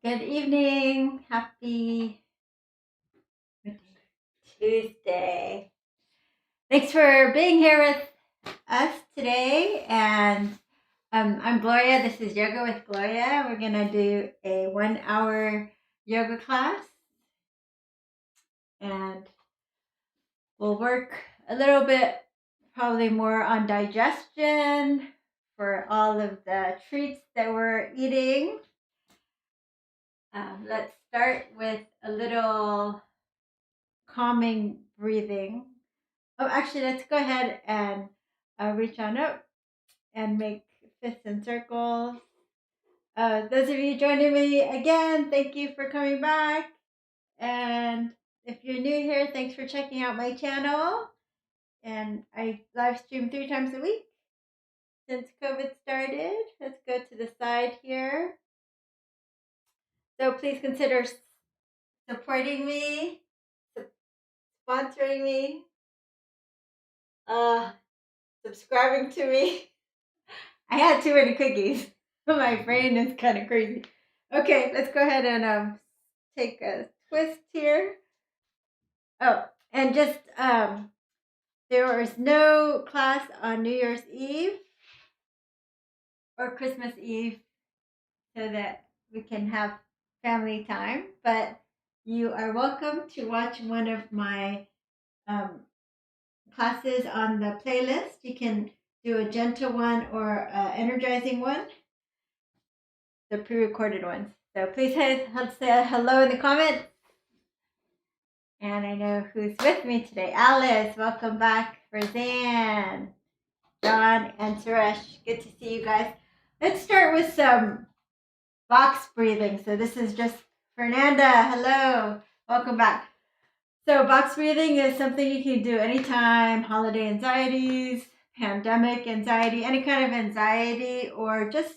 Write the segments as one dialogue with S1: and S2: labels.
S1: Good evening. Happy Tuesday. Thanks for being here with us today. And I'm Gloria. This is Yoga with Gloria. We're going to do a 1-hour yoga class. And we'll work a little bit, probably more on digestion for all of the treats that we're eating. Let's start with a little calming breathing. Oh, actually, let's go ahead and reach on up and make fists and circles. Those of you joining me again, thank you for coming back. And if you're new here, thanks for checking out my channel. And I live stream 3 times a week since COVID started. Let's go to the side here. So please consider supporting me, sponsoring me, subscribing to me. I had too many cookies. My brain is kind of crazy. Okay, let's go ahead and take a twist here. Oh, and just there was no class on New Year's Eve or Christmas Eve so that we can have family time, but you are welcome to watch one of my classes on the playlist. You can do a gentle one or an energizing one, the pre-recorded ones. So please say hello in the comments. And I know who's with me today. Alice, welcome back. Roseanne, John, and Suresh. Good to see you guys. Let's start with some box breathing. So this is just Fernanda. Hello. Welcome back. So box breathing is something you can do anytime. Holiday anxieties, pandemic anxiety, any kind of anxiety, or just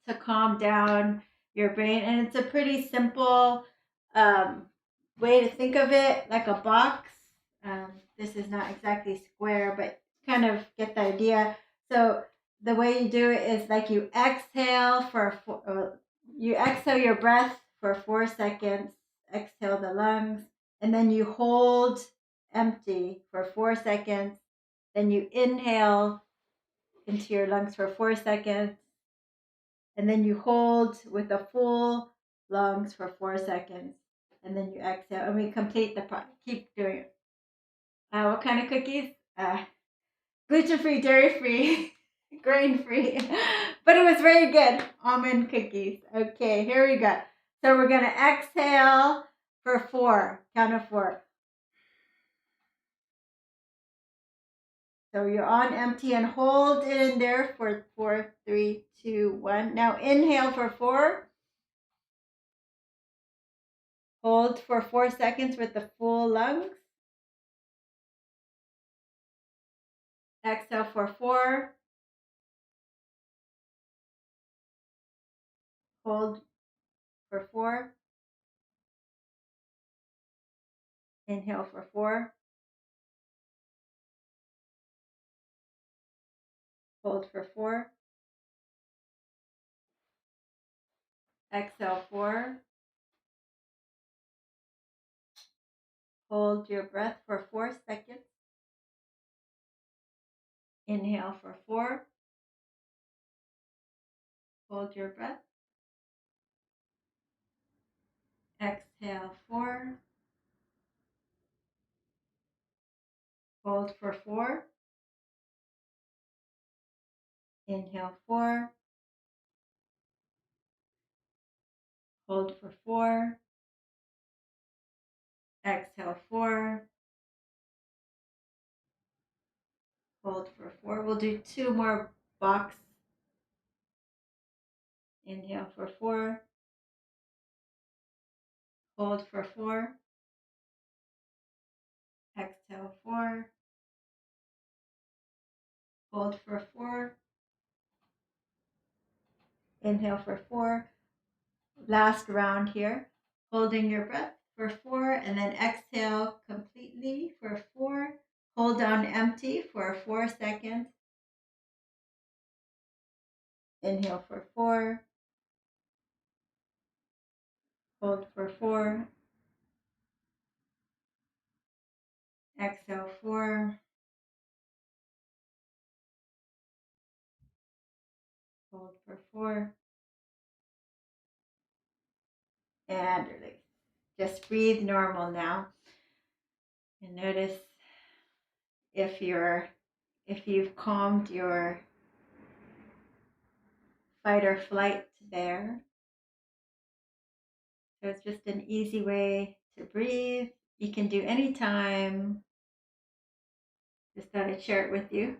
S1: to calm down your brain. And it's a pretty simple way to think of it, like a box. This is not exactly square, but kind of get the idea. So the way you do it is like you exhale you exhale your breath for 4 seconds, exhale the lungs, and then you hold empty for 4 seconds. Then you inhale into your lungs for 4 seconds, and then you hold with the full lungs for 4 seconds, and then you exhale, and we complete the keep doing it. What kind of cookies? Gluten-free, dairy-free, grain-free, but it was very good. Almond cookies. Okay, here we go. So we're gonna exhale for 4. Count of 4. So you're on empty and hold in there for 4, 3, 2, 1. Now inhale for 4. Hold for 4 seconds with the full lungs. Exhale for 4. Hold for 4. Inhale for 4. Hold for 4. Exhale 4. Hold your breath for 4 seconds. Inhale for 4. Hold your breath. Exhale 4. Hold for 4. Inhale 4. Hold for 4. Exhale 4. Hold for 4. We'll do 2 more box. Inhale for 4. Hold for 4. Exhale 4. Hold for 4. Inhale for 4. Last round here. Holding your breath for 4, and then exhale completely for 4. Hold down empty for 4 seconds. Inhale for 4. Hold for 4. Exhale 4. Hold for 4. And release. Just breathe normal now. And notice if you've calmed your fight or flight there. So it's just an easy way to breathe. You can do anytime. Just thought I'd share it with you.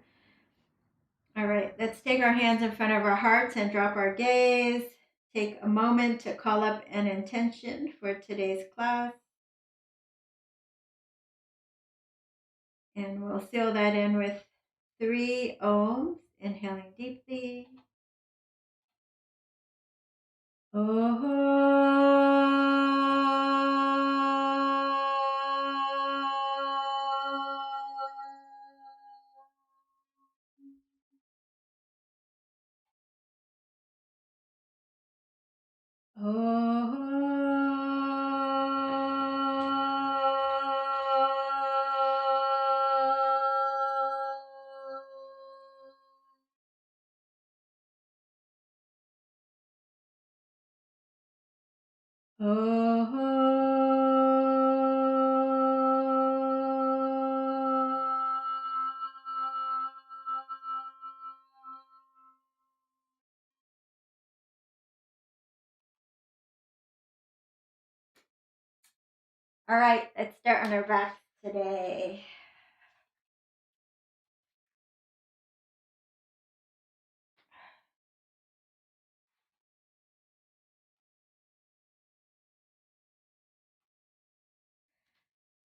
S1: All right, let's take our hands in front of our hearts and drop our gaze. Take a moment to call up an intention for today's class. And we'll seal that in with 3 ohms, inhaling deeply. All right, let's start on our backs today.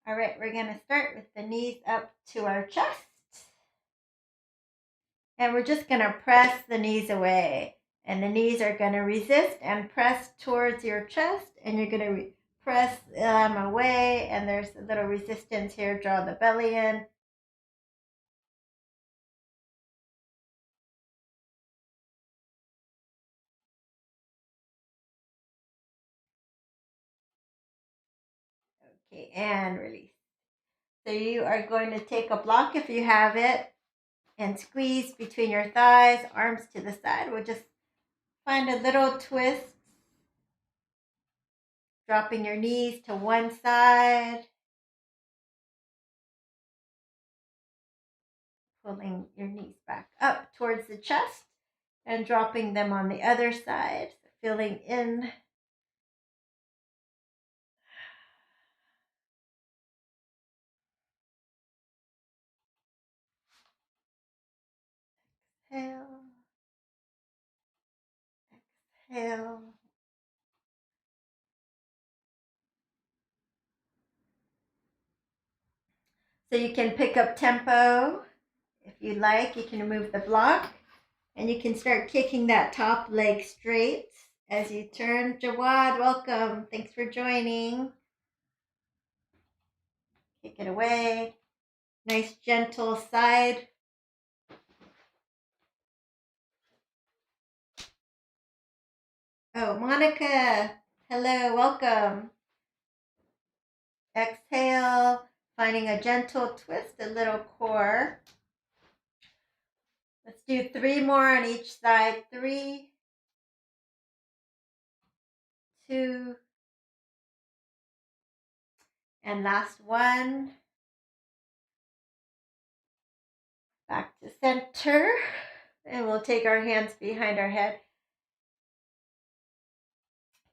S1: All right, we're going to start with the knees up to our chest. And we're just going to press the knees away. And the knees are going to resist and press towards your chest. And you're going to press them away. And there's a little resistance here. Draw the belly in. Okay, and release. So you are going to take a block if you have it. And squeeze between your thighs, arms to the side. We'll just find a little twist. Dropping your knees to one side. Pulling your knees back up towards the chest. And dropping them on the other side. Filling in. Exhale. Exhale. So you can pick up tempo if you like. You can remove the block. And you can start kicking that top leg straight as you turn. Jawad, welcome. Thanks for joining. Kick it away. Nice gentle side. Oh, Monica. Hello, welcome. Exhale, finding a gentle twist, a little core. Let's do 3 more on each side. 3, 2, and last one. Back to center. And we'll take our hands behind our head.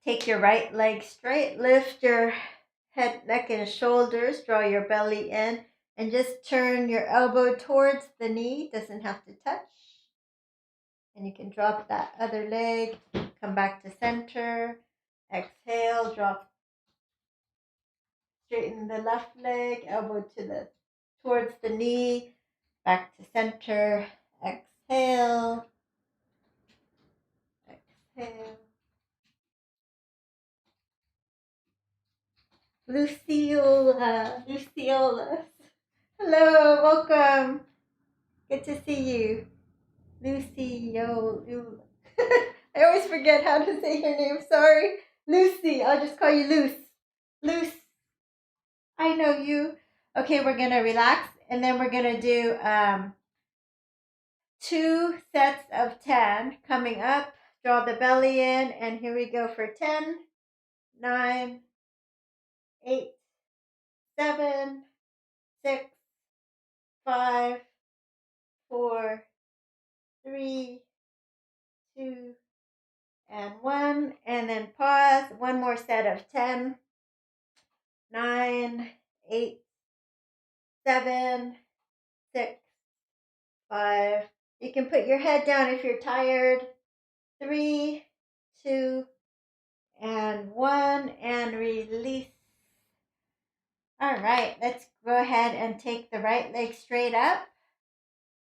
S1: Take your right leg straight. Lift your head, neck, and shoulders. Draw your belly in. And just turn your elbow towards the knee. Doesn't have to touch. And you can drop that other leg. Come back to center. Exhale. Drop. Straighten the left leg. Elbow towards the knee. Back to center. Exhale. Exhale. Luciola. Hello, welcome. Good to see you. Luciola. I always forget how to say your name, sorry. Lucy. I'll just call you Luce. Luce. I know you. Okay, we're gonna relax, and then we're gonna do 2 sets of 10 coming up. Draw the belly in, and here we go for 10, 9, 8, 7, 6, 5, 4, 3, 2, and 1. And then pause. One more set of 10, 9, 8, 7, 6, 5. You can put your head down if you're tired. 3, 2, and 1, and release. All right, let's go ahead and take the right leg straight up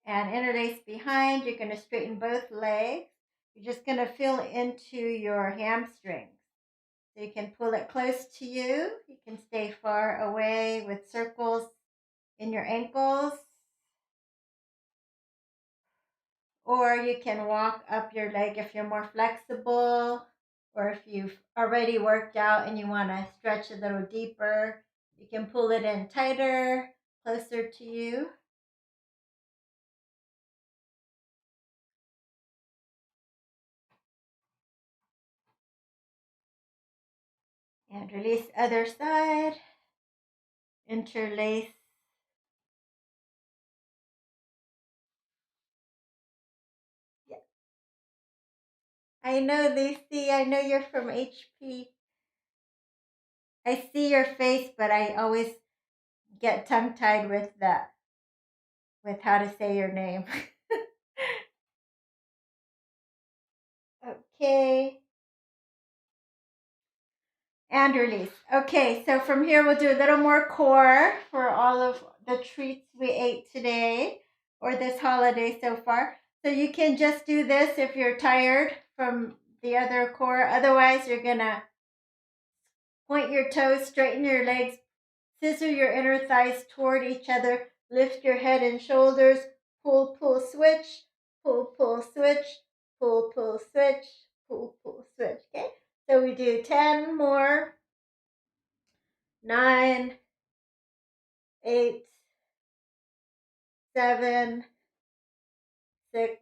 S1: and interlace behind. You're going to straighten both legs. You're just going to feel into your hamstrings. So you can pull it close to you. You can stay far away with circles in your ankles. Or you can walk up your leg if you're more flexible, or if you've already worked out and you want to stretch a little deeper, you can pull it in tighter, closer to you. And release other side. Interlace. Yeah. I know, Lucy. I know you're from HP. I see your face, but I always get tongue-tied with how to say your name. Okay. And release. Okay, so from here we'll do a little more core for all of the treats we ate today or this holiday so far. So you can just do this if you're tired from the other core. Otherwise, you're going to point your toes, straighten your legs, scissor your inner thighs toward each other, lift your head and shoulders, pull, pull, switch, pull, pull, switch, pull, pull, switch, pull, pull, switch. Okay, so we do 10 more. 9, 8, 7, 6,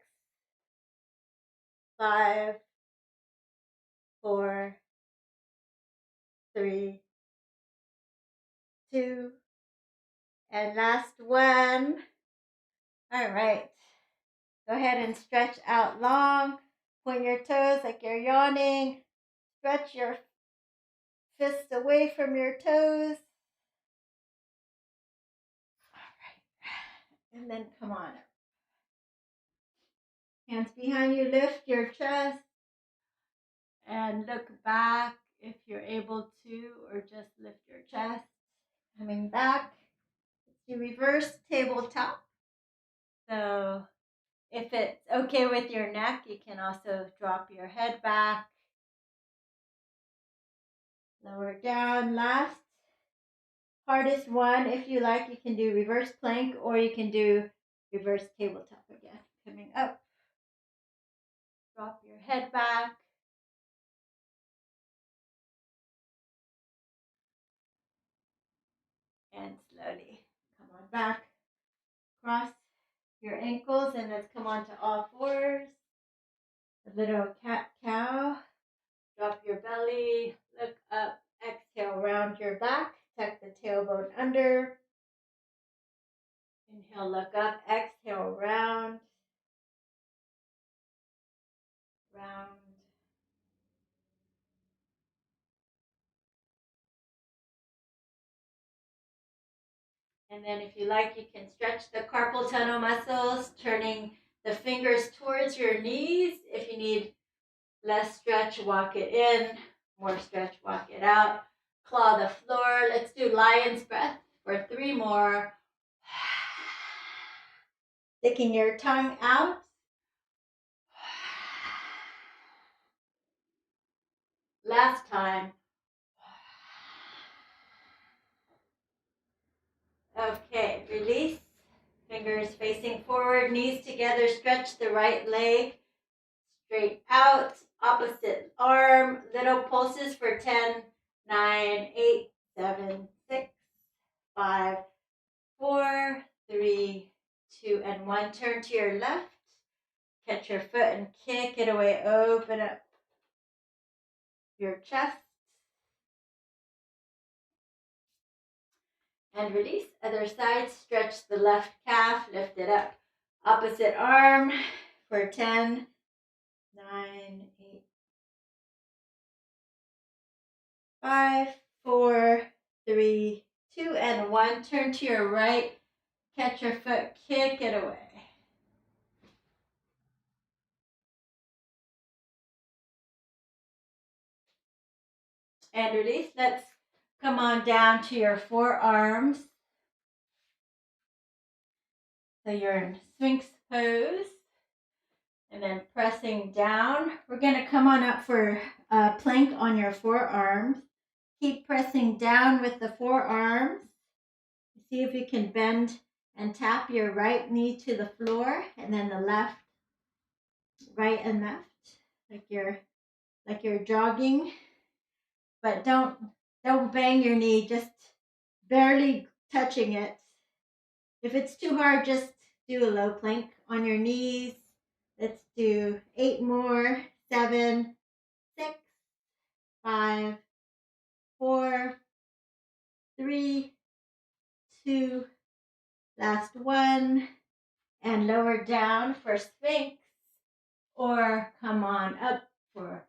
S1: 5, 4, 3, 2, and last one. All right. Go ahead and stretch out long. Point your toes like you're yawning. Stretch your fists away from your toes. All right. And then come on up. Hands behind you. Lift your chest. And look back if you're able to, or just lift your chest. Coming back. You reverse tabletop. So if it's okay with your neck, you can also drop your head back. Lower down. Last hardest one, if you like, you can do reverse plank or you can do reverse tabletop again. Coming up. Drop your head back. And slowly come on back. Cross your ankles and let's come on to all fours. A little cat-cow. Drop your belly, look up, exhale, round your back, tuck the tailbone under. Inhale, look up, exhale, round, round. And then if you like, you can stretch the carpal tunnel muscles, turning the fingers towards your knees. If you need less stretch, walk it in. More stretch, walk it out. Claw the floor. Let's do lion's breath for 3 more. Sticking your tongue out. Last time. Okay, release. Fingers facing forward, knees together. Stretch the right leg straight out. Opposite arm, little pulses for 10, 9, 8, 7, 6, 5, 4, 3, 2, and 1. Turn to your left. Catch your foot and kick it away. Open up your chest. And release. Other side. Stretch the left calf. Lift it up. Opposite arm for 10, 9, 8, 5, 4, 3, 2, and 1. Turn to your right. Catch your foot. Kick it away. And release. Let's come on down to your forearms. So you're in Sphinx pose. And then pressing down. We're going to come on up for a plank on your forearms. Keep pressing down with the forearms. See if you can bend and tap your right knee to the floor, and then the left, right and left, like you're jogging. But don't bang your knee, just barely touching it. If it's too hard, just do a low plank on your knees. Let's do 8 more. 7, 6, 5, 4, 3, 2, last one, and lower down for Sphinx, or come on up for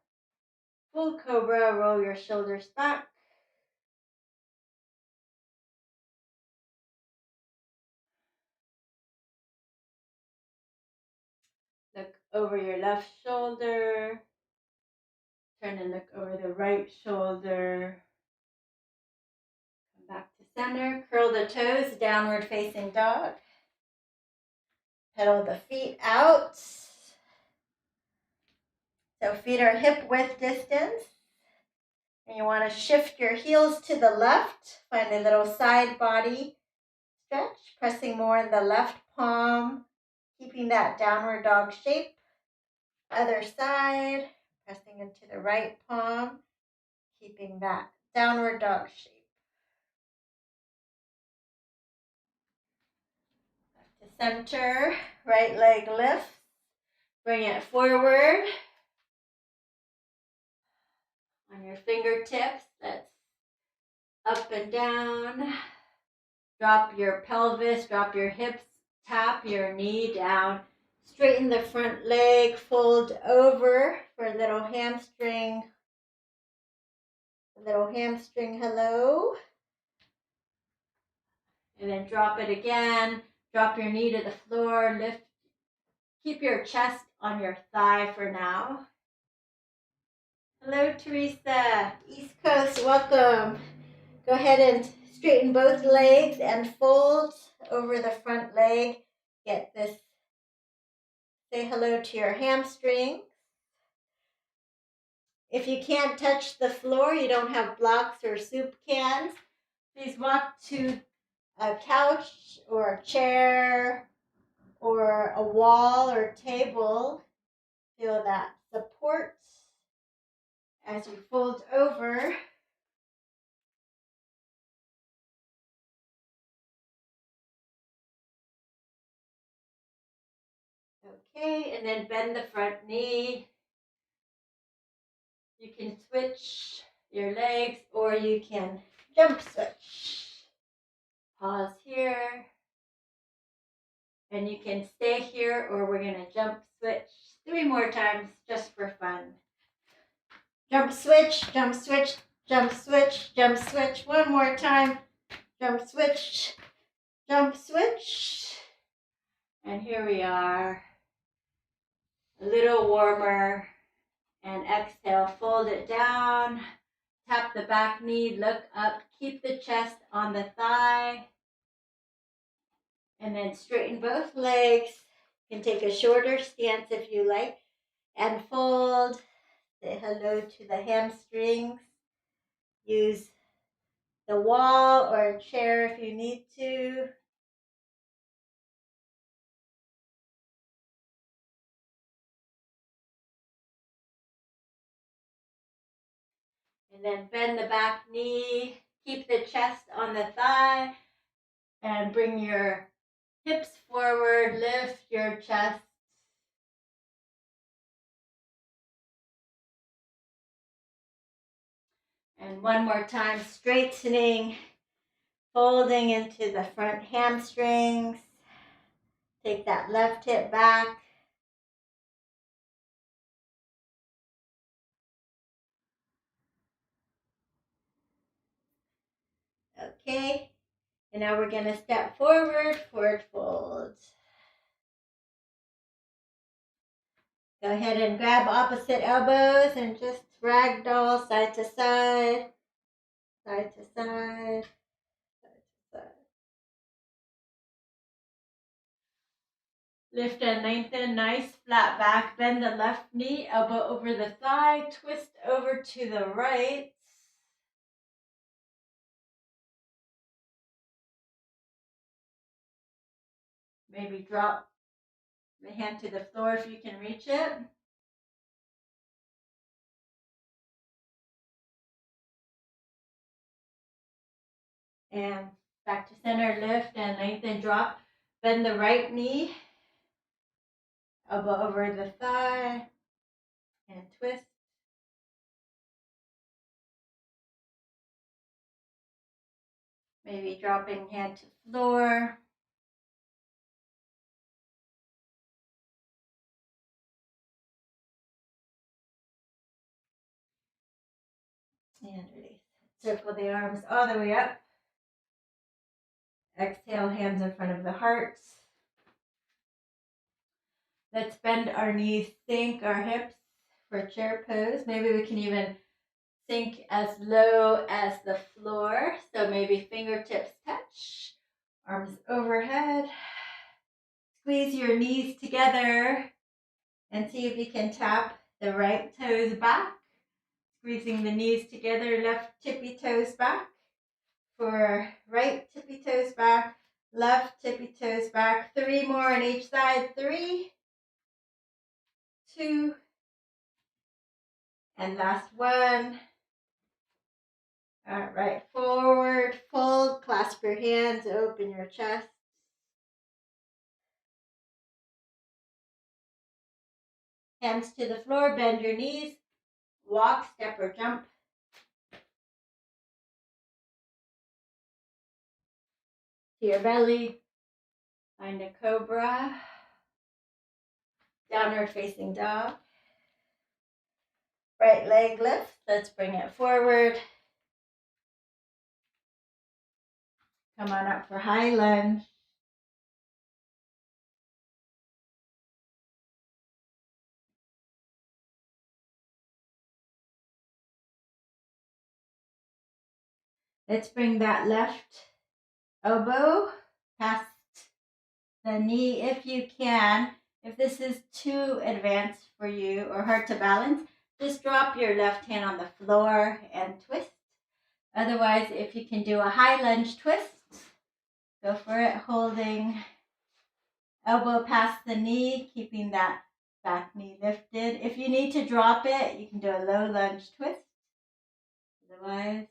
S1: full cobra. Roll your shoulders back. Look over your left shoulder. Turn and look over the right shoulder. Come back to center. Curl the toes, downward facing dog. Pedal the feet out. So feet are hip width distance. And you want to shift your heels to the left. Find a little side body stretch, pressing more in the left palm, keeping that downward dog shape. Other side, pressing into the right palm, keeping that downward dog shape. Back to center, right leg lifts. Bring it forward. On your fingertips, let's up and down. Drop your pelvis, drop your hips, tap your knee down. Straighten the front leg, fold over for a little hamstring. A little hamstring hello. And then drop it again. Drop your knee to the floor. Lift. Keep your chest on your thigh for now. Hello, Teresa. East Coast, welcome. Go ahead and straighten both legs and fold over the front leg. Get this. Say hello to your hamstring. If you can't touch the floor, you don't have blocks or soup cans, please walk to a couch or a chair or a wall or table. Feel that support as you fold over. Okay, and then bend the front knee. You can switch your legs or you can jump switch. Pause here. And you can stay here or we're going to jump switch 3 more times just for fun. Jump switch, jump switch, jump switch, jump switch. 1 more time. Jump switch, jump switch. And here we are. A little warmer. And exhale, fold it down. Tap the back knee, look up. Keep the chest on the thigh. And then straighten both legs. You can take a shorter stance if you like. And fold. Say hello to the hamstrings. Use the wall or a chair if you need to. And then bend the back knee. Keep the chest on the thigh. And bring your hips forward. Lift your chest. And one more time, straightening, folding into the front hamstrings. Take that left hip back. Okay, and now we're going to step forward, forward fold. Go ahead and grab opposite elbows and just ragdoll side to side, side to side, side to side. Lift and lengthen, nice flat back. Bend the left knee, elbow over the thigh, twist over to the right. Maybe drop the hand to the floor if you can reach it. And back to center, lift and lengthen, drop. Bend the right knee, elbow over the thigh, and twist. Maybe dropping hand to floor. And release. Circle the arms all the way up. Exhale, hands in front of the heart. Let's bend our knees, sink our hips for chair pose. Maybe we can even sink as low as the floor. So maybe fingertips touch, arms overhead. Squeeze your knees together and see if you can tap the right toes back. Squeezing the knees together, left tippy toes back. For right tippy toes back, left tippy toes back. 3 more on each side. 3, 2, and last one. All right, forward fold, clasp your hands, open your chest. Hands to the floor, bend your knees, walk, step, or jump. To your belly, find a cobra. Downward facing dog. Right leg lift, let's bring it forward. Come on up for high lunge. Let's bring that left elbow past the knee if you can. If this is too advanced for you or hard to balance, just drop your left hand on the floor and twist. Otherwise, if you can do a high lunge twist, go for it, holding elbow past the knee, keeping that back knee lifted. If you need to drop it, you can do a low lunge twist. Otherwise,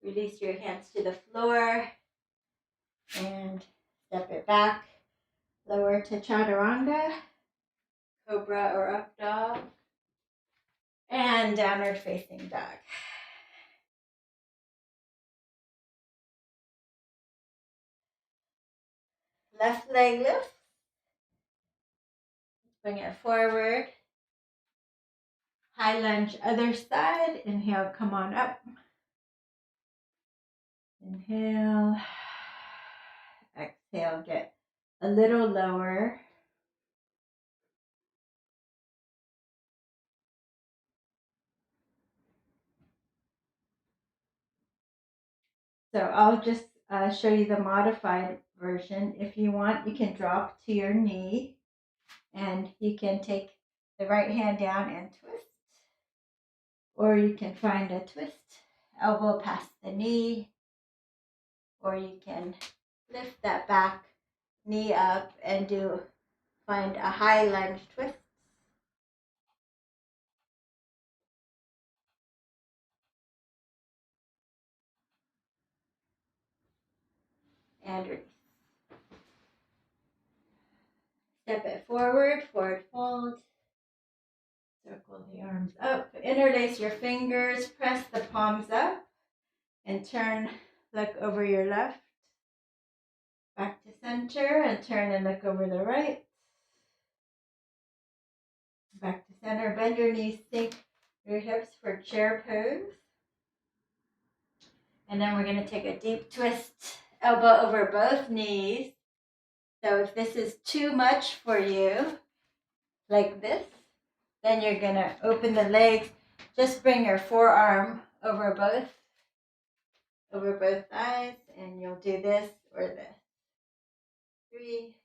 S1: release your hands to the floor and step it back. Lower to chaturanga, cobra or up dog, and downward facing dog. Left leg lift. Bring it forward. High lunge other side. Inhale, come on up. Inhale. Exhale, get a little lower. So I'll just show you the modified version. If you want, you can drop to your knee and you can take the right hand down and twist. Or you can find a twist, elbow past the knee. Or you can lift that back knee up and find a high lunge twist. and release. Step it forward, forward fold. Circle the arms up. Interlace your fingers, press the palms up, and turn, look over your left. Back to center, and turn and look over the right. Back to center, bend your knees, sink your hips for chair pose. And then we're going to take a deep twist, elbow over both knees. So if this is too much for you, like this, then you're going to open the legs. Just bring your forearm over both thighs, and you'll do this or this. 3,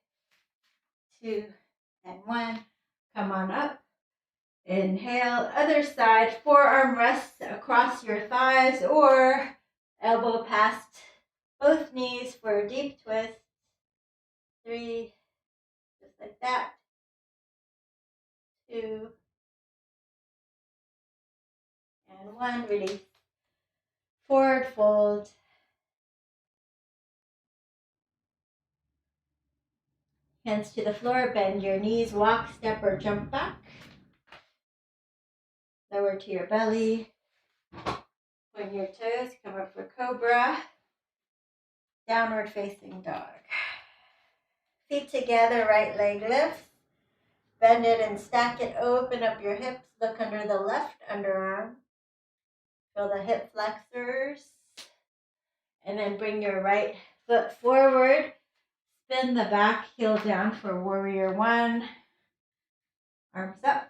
S1: 2, and 1. Come on up. Inhale, other side, forearm rests across your thighs or elbow past both knees for a deep twist. 3, just like that. 2, and 1, release. Forward fold. Hands to the floor, bend your knees, walk, step, or jump back. Lower to your belly. Point your toes, come up for cobra. Downward facing dog. Feet together, right leg lifts. Bend it and stack it, open up your hips, look under the left underarm. Feel the hip flexors. And then bring your right foot forward. Spin the back heel down for warrior 1. Arms up.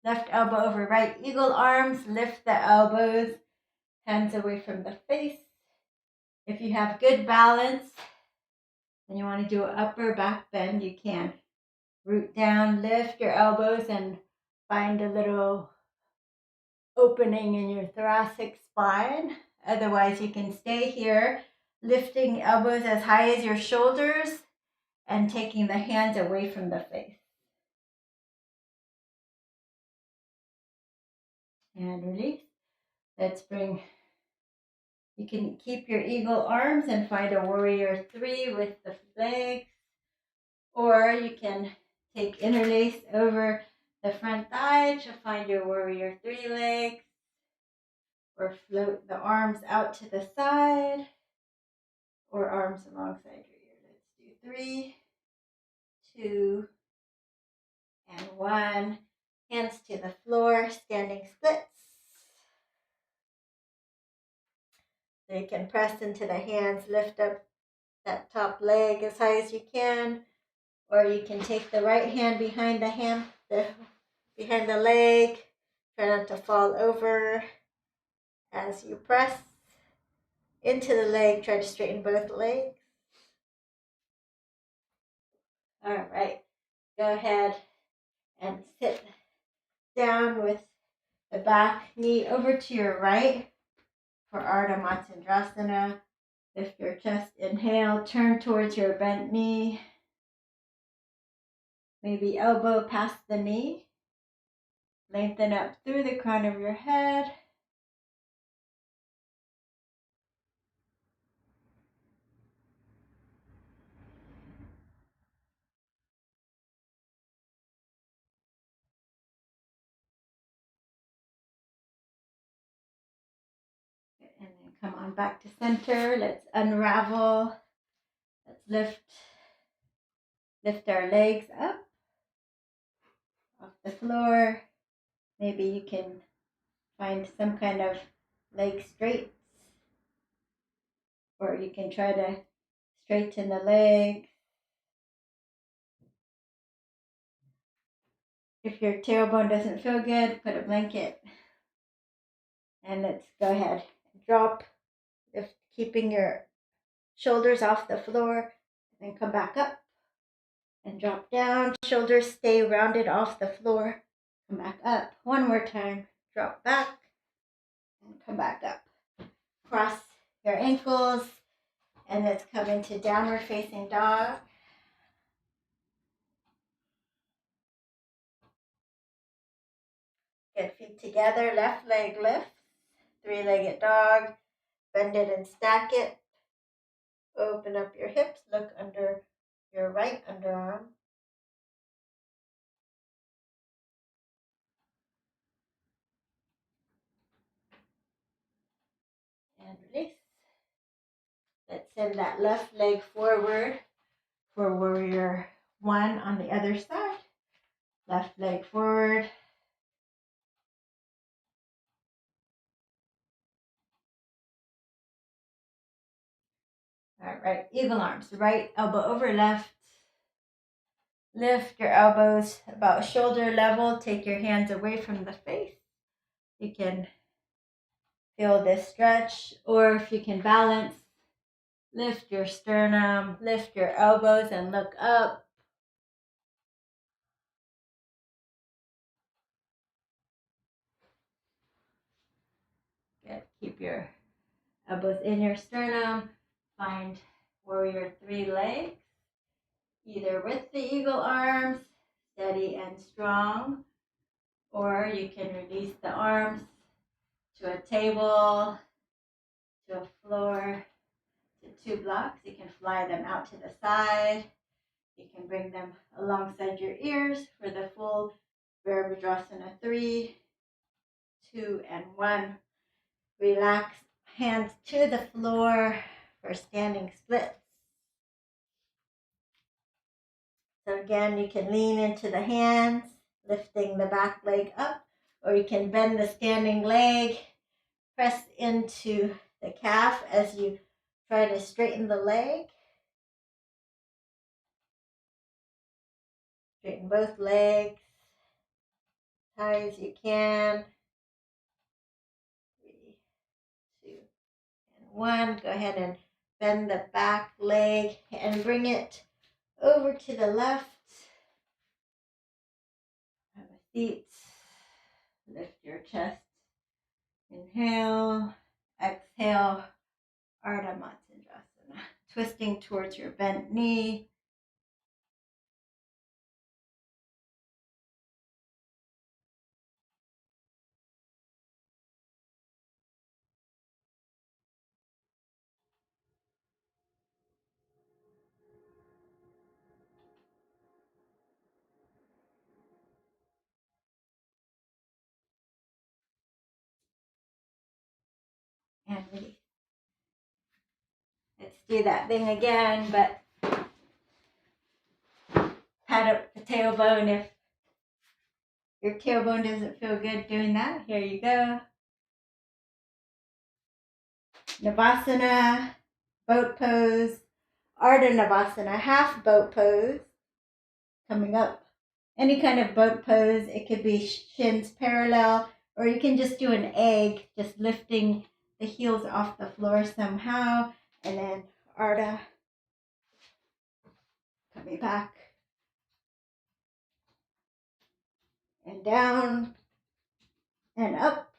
S1: Left elbow over right eagle arms. Lift the elbows. Hands away from the face. If you have good balance and you want to do an upper back bend, you can. Root down, lift your elbows, and find a little opening in your thoracic spine. Otherwise, you can stay here, lifting elbows as high as your shoulders and taking the hands away from the face. And release. Let's bring, you can keep your eagle arms and find a warrior 3 with the legs, or you can take interlace over the front thigh to find your warrior 3 legs, or float the arms out to the side, or arms alongside your ear. Let's do 3, 2, and 1. Hands to the floor, standing splits. So you can press into the hands, lift up that top leg as high as you can, or you can take the right hand behind behind the leg. Try not to fall over. As you press into the leg, try to straighten both legs. All right, go ahead and sit down with the back knee over to your right for Ardha Matsyendrasana. Lift your chest, inhale, turn towards your bent knee. Maybe elbow past the knee. Lengthen up through the crown of your head. And then come on back to center. Let's unravel. Let's lift our legs up off the floor. Maybe you can find some kind of leg straights, or you can try to straighten the leg. If your tailbone doesn't feel good, put a blanket. And let's go ahead. Drop, keeping your shoulders off the floor, and then come back up and drop down. Shoulders stay rounded off the floor. Come back up. One more time. Drop back and come back up. Cross your ankles. And let's come into downward facing dog. Get feet together, left leg lifts, three-legged dog. Bend it and stack it. Open up your hips, look under your right underarm. And release. Let's send that left leg forward for warrior one on the other side. Left leg forward. All right, eagle arms. Right elbow over left. Lift your elbows about shoulder level. Take your hands away from the face. You can feel this stretch, or if you can balance, lift your sternum, lift your elbows and look up. Good. Keep your elbows in your sternum. Find warrior three legs, either with the eagle arms, steady and strong, or you can release the arms to a table, to a floor, to two blocks. You can fly them out to the side. You can bring them alongside your ears for the full Virabhadrasana 3, 2, and 1. Relax hands to the floor for standing splits. So again, you can lean into the hands, lifting the back leg up, or you can bend the standing leg, press into the calf as you try to straighten the leg. Straighten both legs, high as you can. 3, 2, and 1. Go ahead and bend the back leg and bring it over to the left. Have a seat. Lift your chest. Inhale. Exhale. Ardha Matsyendrasana. Twisting towards your bent knee. And release. Let's do that thing again, but pat up the tailbone if your tailbone doesn't feel good doing that. Here you go. Navasana, boat pose, Ardha Navasana, half boat pose. Coming up, any kind of boat pose. It could be shins parallel, or you can just do an egg, just lifting the heels off the floor somehow. And then Ardha, coming back and down and up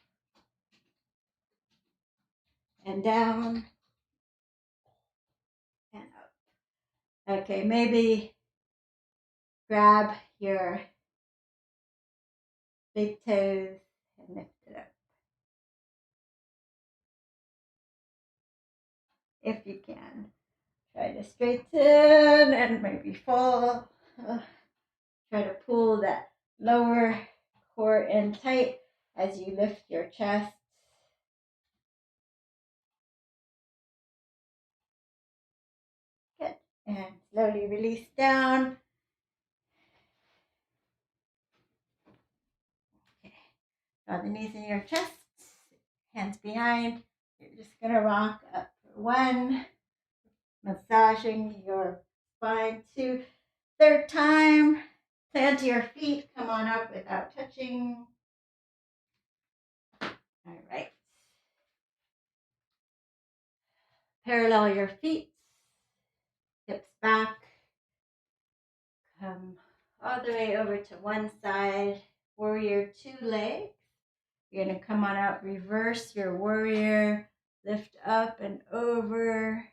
S1: and down and up. Okay, maybe grab your big toes and lift it up if you can. Try to straighten and maybe fall. Try to pull that lower core in tight as you lift your chest. Good. And slowly release down. Okay. Draw the knees in your chest. Hands behind. You're just going to rock up for 1. Massaging your spine 2. Third time. Plant your feet. Come on up without touching. All right. Parallel your feet. Hips back. Come all the way over to one side. Warrior 2 legs. You're going to come on out. Reverse your warrior. Lift up and over.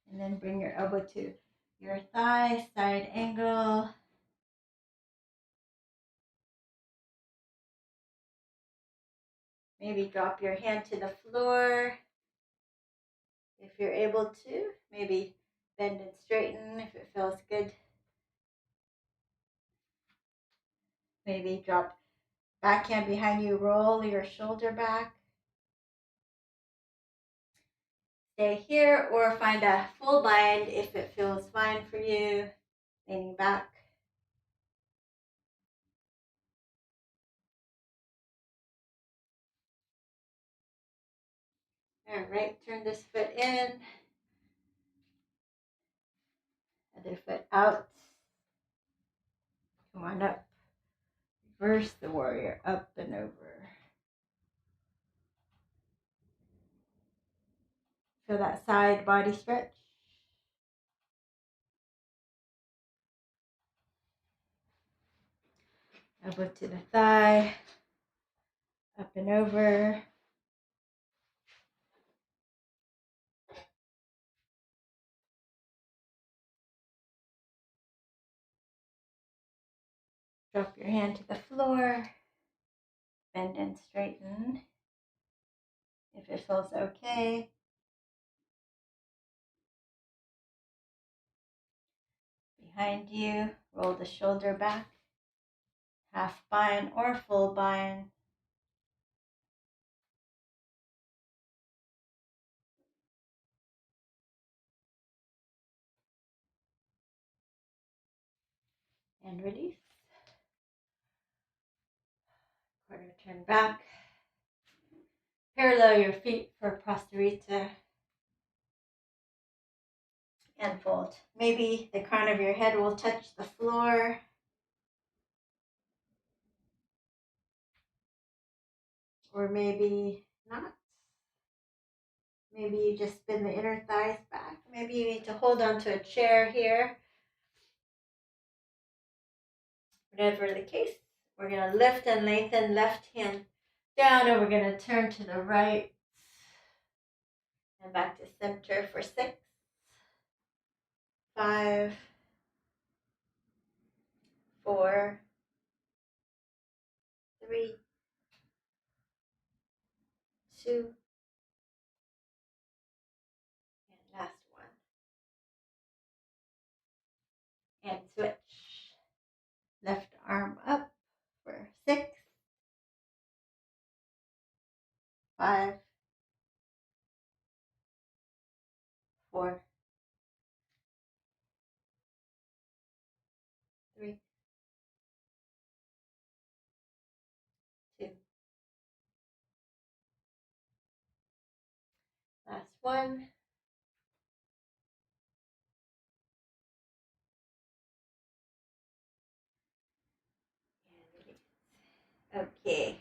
S1: And then bring your elbow to your thigh, side angle. Maybe drop your hand to the floor. If you're able to, maybe bend and straighten if it feels good. Maybe drop backhand behind you, roll your shoulder back. Stay here or find a full bind if it feels fine for you, leaning back. All right, turn this foot in, other foot out. Come on up. Reverse the warrior, up and over. Feel that side body stretch. Elbow to the thigh, up and over. Drop your hand to the floor, bend and straighten if it feels okay. Behind you, roll the shoulder back, half bind or full bind. And release. Quarter turn back. Parallel your feet for Prasarita. And fold. Maybe the crown of your head will touch the floor. Or maybe not. Maybe you just spin the inner thighs back. Maybe you need to hold on to a chair here. Whatever the case, we're going to lift and lengthen left hand down, and we're going to turn to the right and back to center for 6, 5, 4, 3, 2, and last one. And switch. Left arm up for 6, 5, 4, 3, 2. Last one. Okay.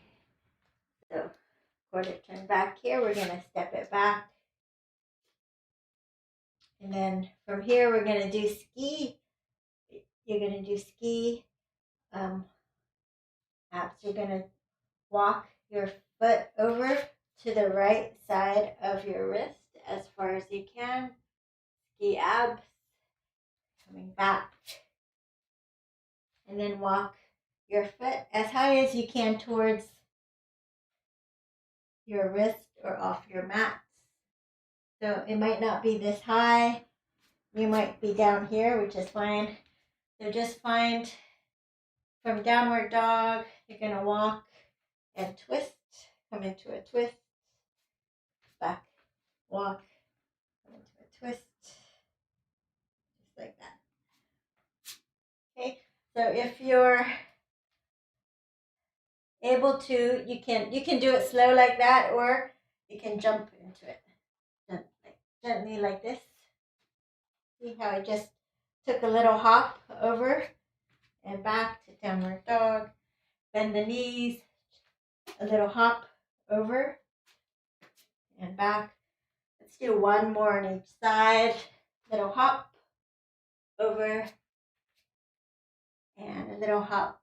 S1: So quarter turn back here. We're going to step it back. And then from here, we're going to do ski. You're going to do ski abs. You're going to walk your foot over to the right side of your wrist as far as you can. Ski abs. Coming back. And then walk your foot as high as you can towards your wrist or off your mats. So it might not be this high. You might be down here, which is fine. So just find from downward dog, you're going to walk and twist. Come into a twist. Back. Walk. Come into a twist. Just like that. Okay. So if you're able to, you can do it slow like that, or you can jump into it gently like this. See how I just took a little hop over and back to downward dog. Bend the knees, a little hop over and back. Let's do one more on each side. Little hop over and a little hop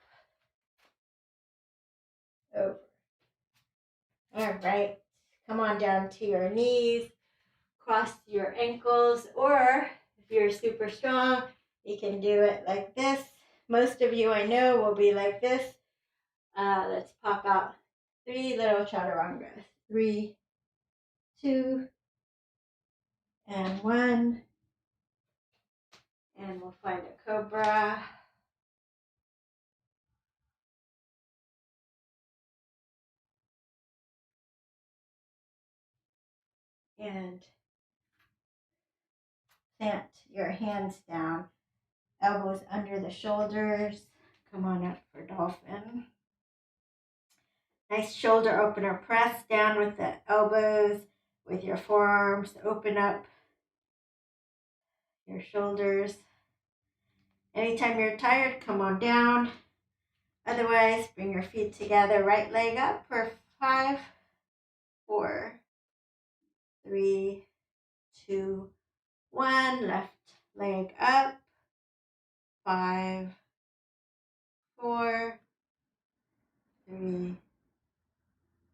S1: over. All right, come on down to your knees. cross your ankles, or if you're super strong, you can do it like this. Most of you I know will be like this. Let's pop out 3 little chaturangas. 3, 2, and 1. And we'll find a cobra. And plant your hands down, elbows under the shoulders. Come on up for dolphin. Nice shoulder opener. Press down with the elbows, with your forearms. Open up your shoulders. Anytime you're tired, come on down. Otherwise, bring your feet together. Right leg up for 5, 4, 3, 2, 1. Left leg up. 5, 4, 3,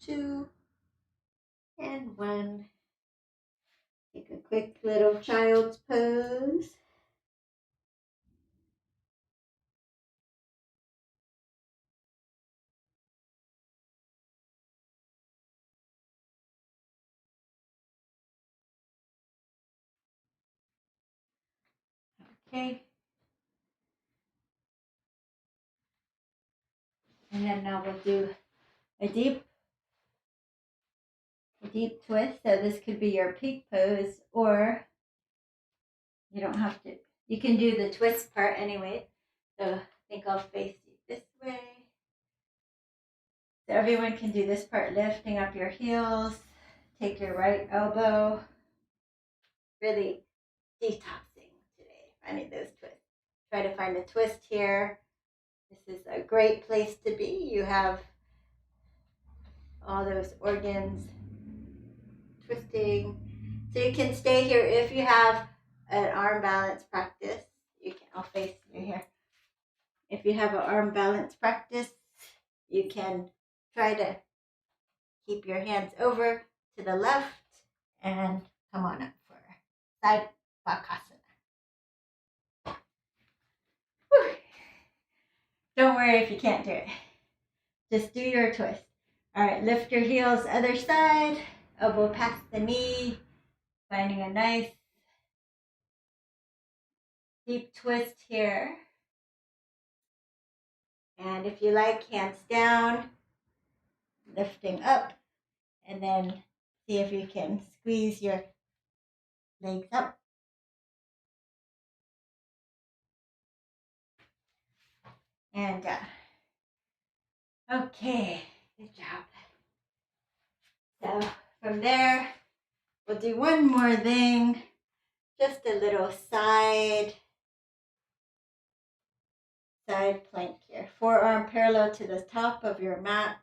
S1: 2, and 1. Take a quick little child's pose. Okay. And then now we'll do a deep twist. So this could be your peak pose, or you don't have to. You can do the twist part anyway. So I think I'll face you this way. So everyone can do this part, lifting up your heels. Take your right elbow. Really detoxing today, finding those twists. Try to find a twist here. This is a great place to be. You have all those organs twisting. So you can stay here if you have an arm balance practice. You can, I'll face you here. If you have an arm balance practice, you can try to keep your hands over to the left and come on up for side bakasana. Whew. Don't worry if you can't do it. Just do your twist. All right, lift your heels other side, elbow past the knee, finding a nice deep twist here. And if you like, hands down, lifting up, and then see if you can squeeze your legs up. And okay, good job. So from there, we'll do one more thing, just a little side plank here. Forearm parallel to the top of your mat,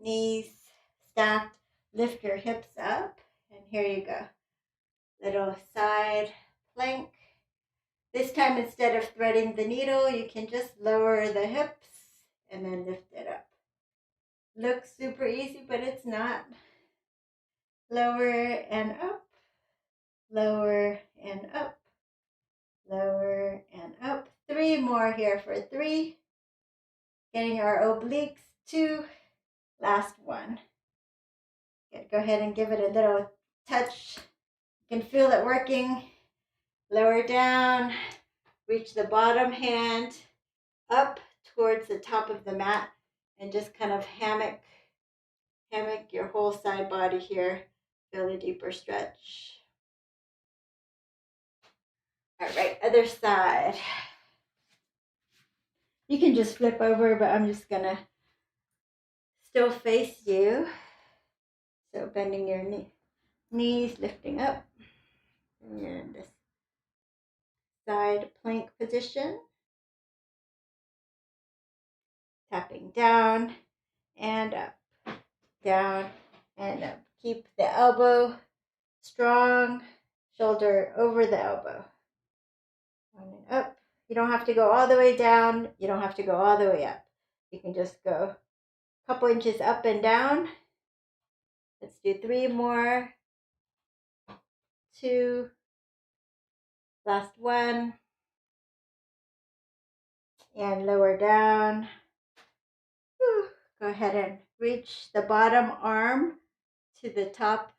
S1: knees stacked, lift your hips up, and here you go. Little side plank. This time, instead of threading the needle, you can just lower the hips and then lift it up. Looks super easy, but it's not. Lower and up, lower and up, lower and up. 3 more here for 3. Getting our obliques. 2. Last 1. Good. Go ahead and give it a little touch. You can feel it working. Lower down. Reach the bottom hand up towards the top of the mat and just kind of hammock your whole side body here. Feel a deeper stretch. All right, other side. You can just flip over, but I'm just gonna still face you. So bending your knees, lifting up, and this side plank position. Tapping down and up, down and up. Keep the elbow strong, shoulder over the elbow. Down and up. You don't have to go all the way down. You don't have to go all the way up. You can just go a couple inches up and down. Let's do 3 more. 2, last 1, and lower down. Whew. Go ahead and reach the bottom arm to the top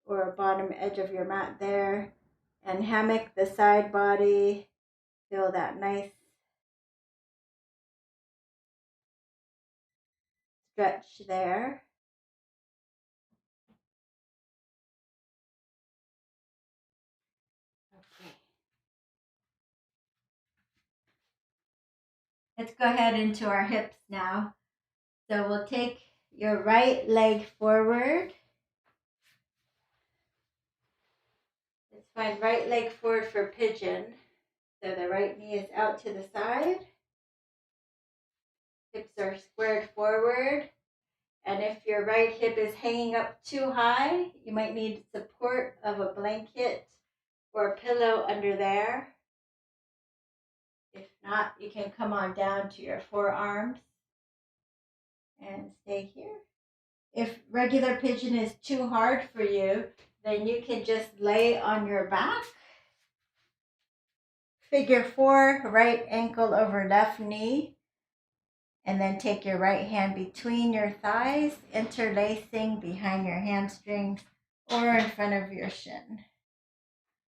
S1: or bottom edge of your mat there, and hammock the side body. Feel that nice stretch there. Okay. Let's go ahead into our hips now. So we'll take your right leg forward. Let's find right leg forward for pigeon. So the right knee is out to the side. Hips are squared forward. And if your right hip is hanging up too high, you might need support of a blanket or a pillow under there. If not, you can come on down to your forearms and stay here. If regular pigeon is too hard for you, then you can just lay on your back. Figure 4, right ankle over left knee. And then take your right hand between your thighs, interlacing behind your hamstrings or in front of your shin.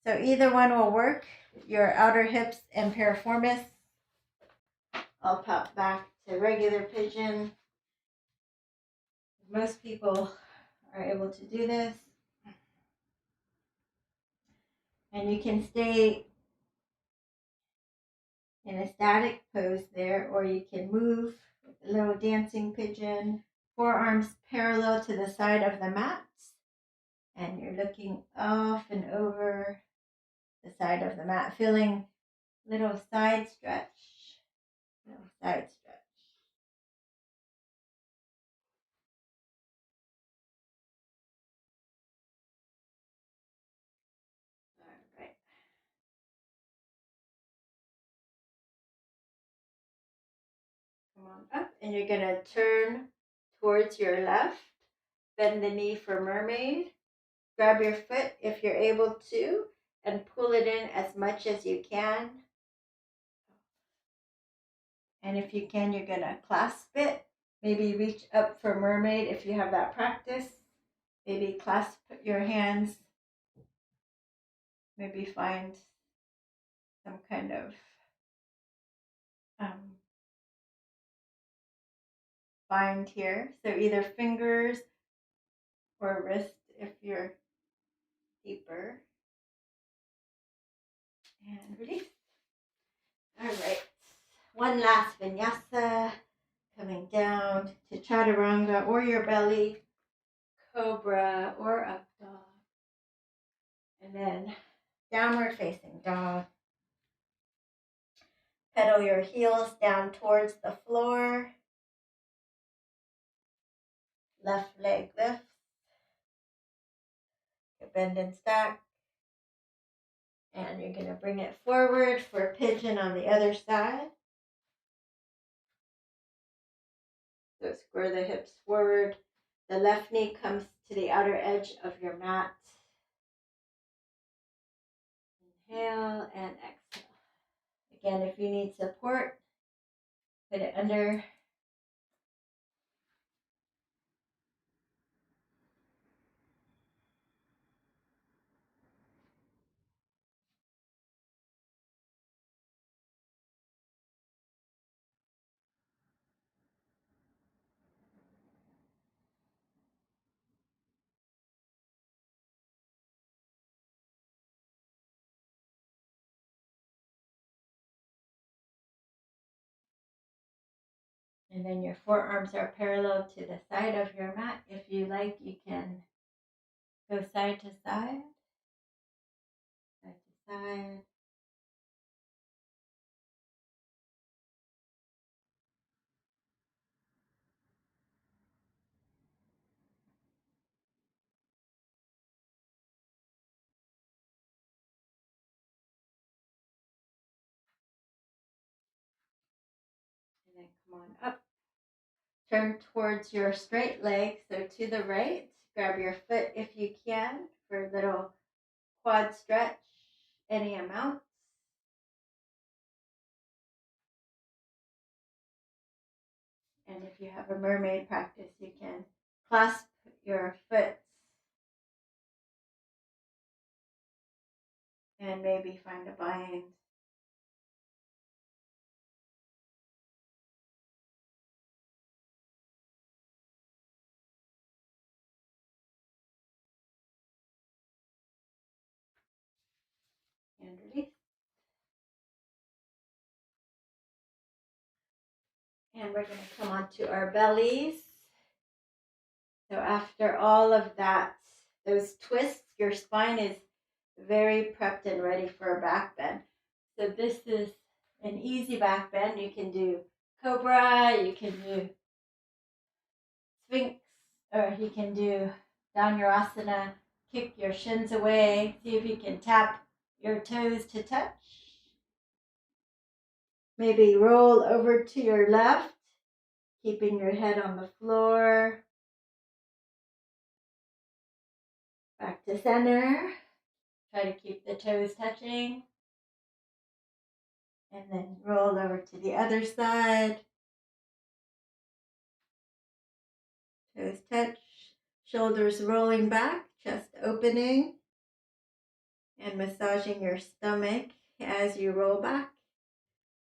S1: So either one will work. Your outer hips and piriformis. I'll pop back to regular pigeon. Most people are able to do this. And you can stay in a static pose there, or you can move with a little dancing pigeon. Forearms parallel to the side of the mat. And you're looking off and over the side of the mat, feeling little side stretch. Little side stretch. All right. Come on up, and you're gonna turn towards your left. Bend the knee for mermaid. Grab your foot if you're able to, and pull it in as much as you can. And if you can, you're gonna clasp it. Maybe reach up for mermaid if you have that practice. Maybe clasp your hands. Maybe find some kind of bind here. So either fingers or wrist if you're deeper. And release. All right. One last vinyasa. Coming down to chaturanga or your belly, cobra or up dog. And then downward facing dog. Pedal your heels down towards the floor. Left leg lifts. Bend and stack. And you're going to bring it forward for pigeon on the other side. So square the hips forward. The left knee comes to the outer edge of your mat. Inhale and exhale. Again, if you need support, put it under. And then your forearms are parallel to the side of your mat. If you like, you can go side to side, side to side. And then come on up. Turn towards your straight leg, so to the right. Grab your foot if you can for a little quad stretch any amount. And if you have a mermaid practice, you can clasp your foot and maybe find a bind. And release. And we're going to come onto our bellies. So after all of that, those twists, your spine is very prepped and ready for a back bend. So this is an easy back bend. You can do cobra, you can do sphinx, or you can do dhanurasana. Kick your shins away. See if you can tap your toes to touch. Maybe roll over to your left, keeping your head on the floor. Back to center. Try to keep the toes touching. And then roll over to the other side. Toes touch. Shoulders rolling back, chest opening. And massaging your stomach as you roll back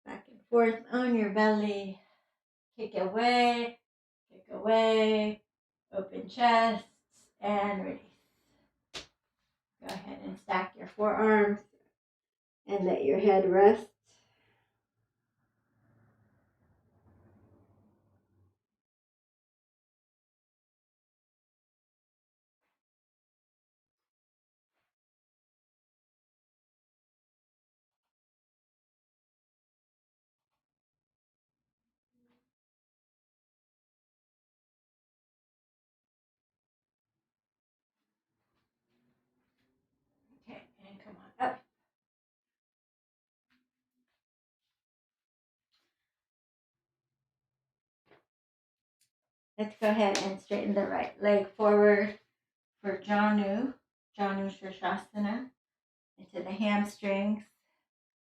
S1: and forth on your belly. Kick away, open chest, and release. Go ahead and stack your forearms and let your head rest. Okay, and come on up. Let's go ahead and straighten the right leg forward for Janu Shirshasana, into the hamstrings.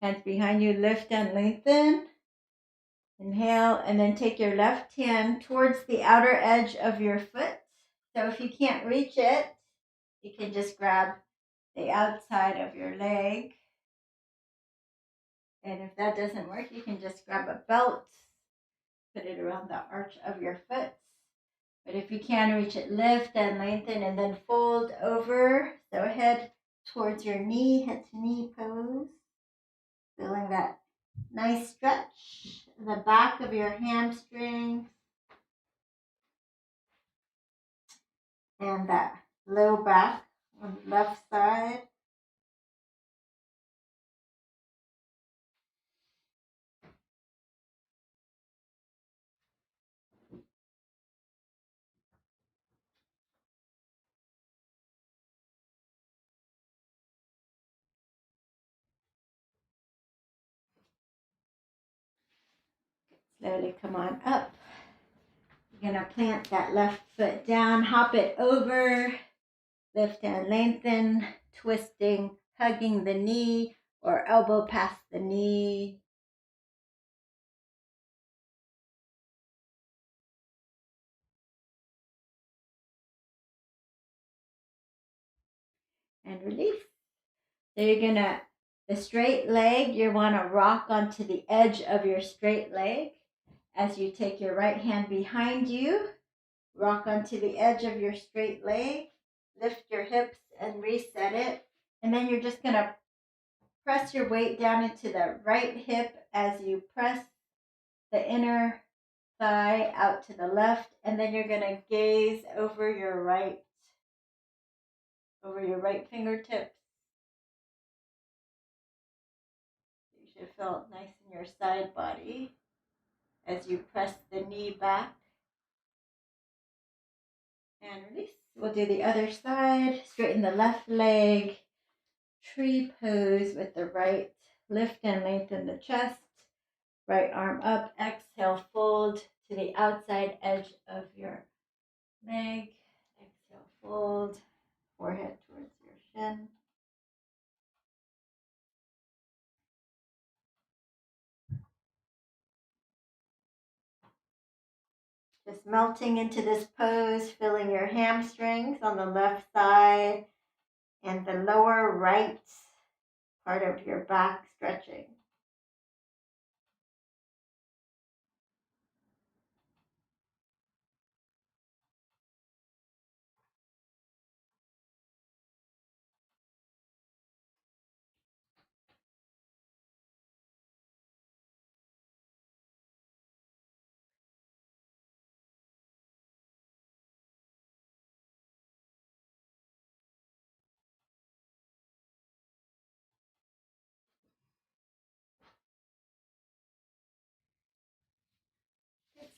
S1: Hands behind you, lift and lengthen. Inhale, and then take your left hand towards the outer edge of your foot. So if you can't reach it, you can just grab the outside of your leg. And if that doesn't work, you can just grab a belt, put it around the arch of your foot. But if you can reach it, lift and lengthen and then fold over. So head towards your knee, head to knee pose. Feeling that nice stretch in the back of your hamstrings. And that low back on the left side. Slowly come on up. You're going to plant that left foot down, hop it over, lift and lengthen, twisting, hugging the knee or elbow past the knee. And release. So you're going to, the straight leg, you want to rock onto the edge of your straight leg as you take your right hand behind you. Rock onto the edge of your straight leg, lift your hips and reset it. And then you're just going to press your weight down into the right hip as you press the inner thigh out to the left. And then you're going to gaze over your right fingertips. You should feel nice in your side body as you press the knee back. And release. We'll do the other side. Straighten the left leg. Tree pose with the right. Lift and lengthen the chest. Right arm up. Exhale, fold to the outside edge of your leg. Exhale, fold. Forehead towards your shin. Just melting into this pose, feeling your hamstrings on the left side and the lower right part of your back stretching.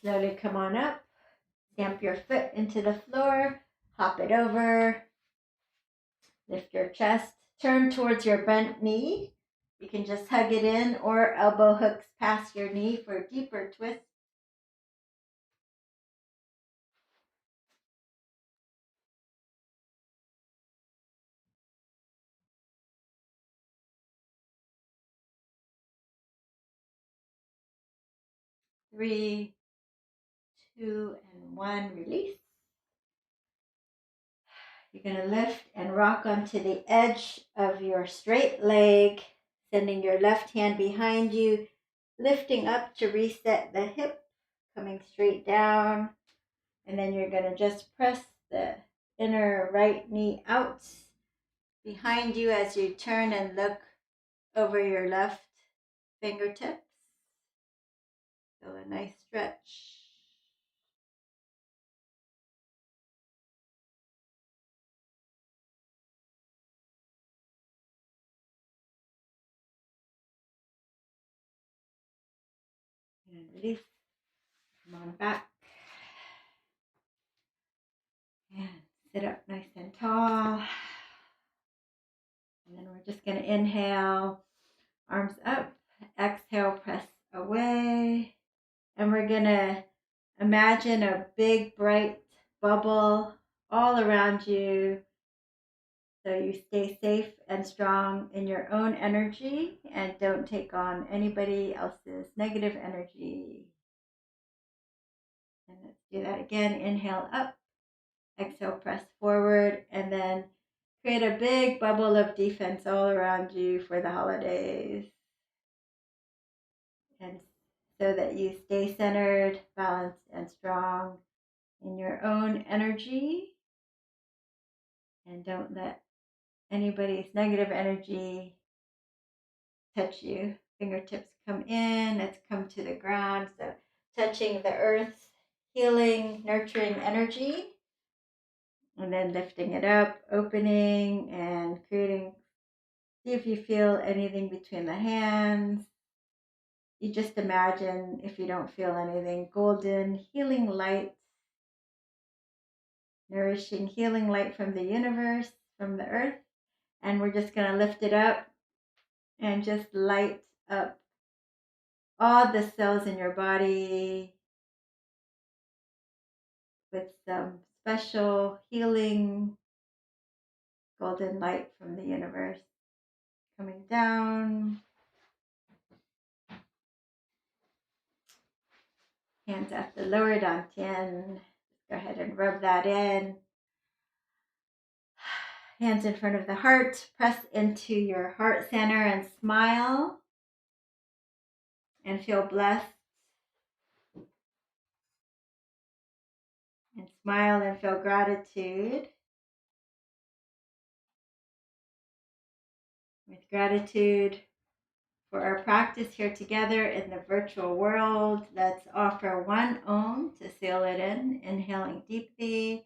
S1: Slowly come on up, stamp your foot into the floor, hop it over, lift your chest, turn towards your bent knee. You can just hug it in or elbow hooks past your knee for a deeper twist. Three, two, and one, release. You're going to lift and rock onto the edge of your straight leg, sending your left hand behind you, lifting up to reset the hip, coming straight down. And then you're going to just press the inner right knee out behind you as you turn and look over your left fingertips. Feel a nice stretch. And release. Come on back. And sit up nice and tall. And then we're just going to inhale, arms up. Exhale, press away. And we're going to imagine a big, bright bubble all around you, so you stay safe and strong in your own energy and don't take on anybody else's negative energy. And let's do that again. Inhale up, exhale, press forward, and then create a big bubble of defense all around you for the holidays. And so that you stay centered, balanced, and strong in your own energy, and don't let anybody's negative energy touch you. Fingertips come in, let's come to the ground. So touching the earth's healing, nurturing energy, and then lifting it up, opening and creating. See if you feel anything between the hands. You just imagine, if you don't feel anything, golden healing light, nourishing healing light from the universe, from the earth. And we're just going to lift it up and just light up all the cells in your body with some special healing golden light from the universe coming down. Hands at the lower dantian. Go ahead and rub that in. Hands in front of the heart. Press into your heart center and smile. And feel blessed. And smile and feel gratitude. With gratitude for our practice here together in the virtual world, let's offer one Om to seal it in. Inhaling deeply.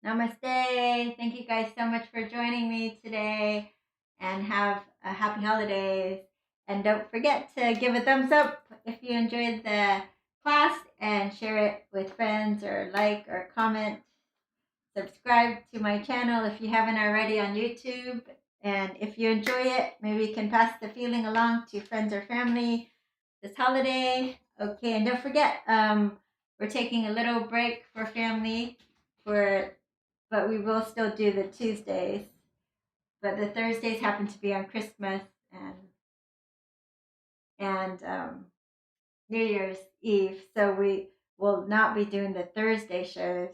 S1: Namaste. Thank you guys so much for joining me today, and have a happy holidays. And don't forget to give a thumbs up if you enjoyed the class, and share it with friends, or like or comment. Subscribe to my channel if you haven't already on YouTube, And if you enjoy it, maybe you can pass the feeling along to friends or family this holiday. Okay, and don't forget, we're taking a little break for family, but we will still do the Tuesdays. But the Thursdays happen to be on Christmas and New Year's Eve, so we will not be doing the Thursday shows,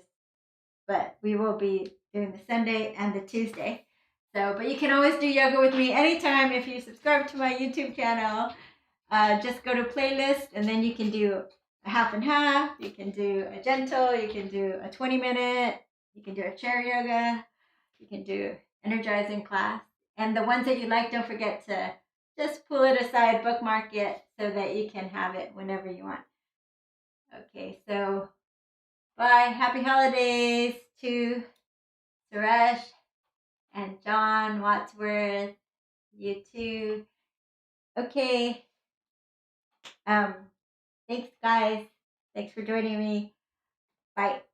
S1: but we will be doing the Sunday and the Tuesday. So, but you can always do yoga with me anytime if you subscribe to my YouTube channel. Just go to playlist and then you can do a half and half. You can do a gentle. You can do a 20-minute. You can do a chair yoga. You can do energizing class. And the ones that you like, don't forget to just pull it aside, bookmark it so that you can have it whenever you want. Okay, so bye. Happy holidays to Suresh and John Wadsworth. You too. Okay. Thanks, guys. Thanks for joining me. Bye.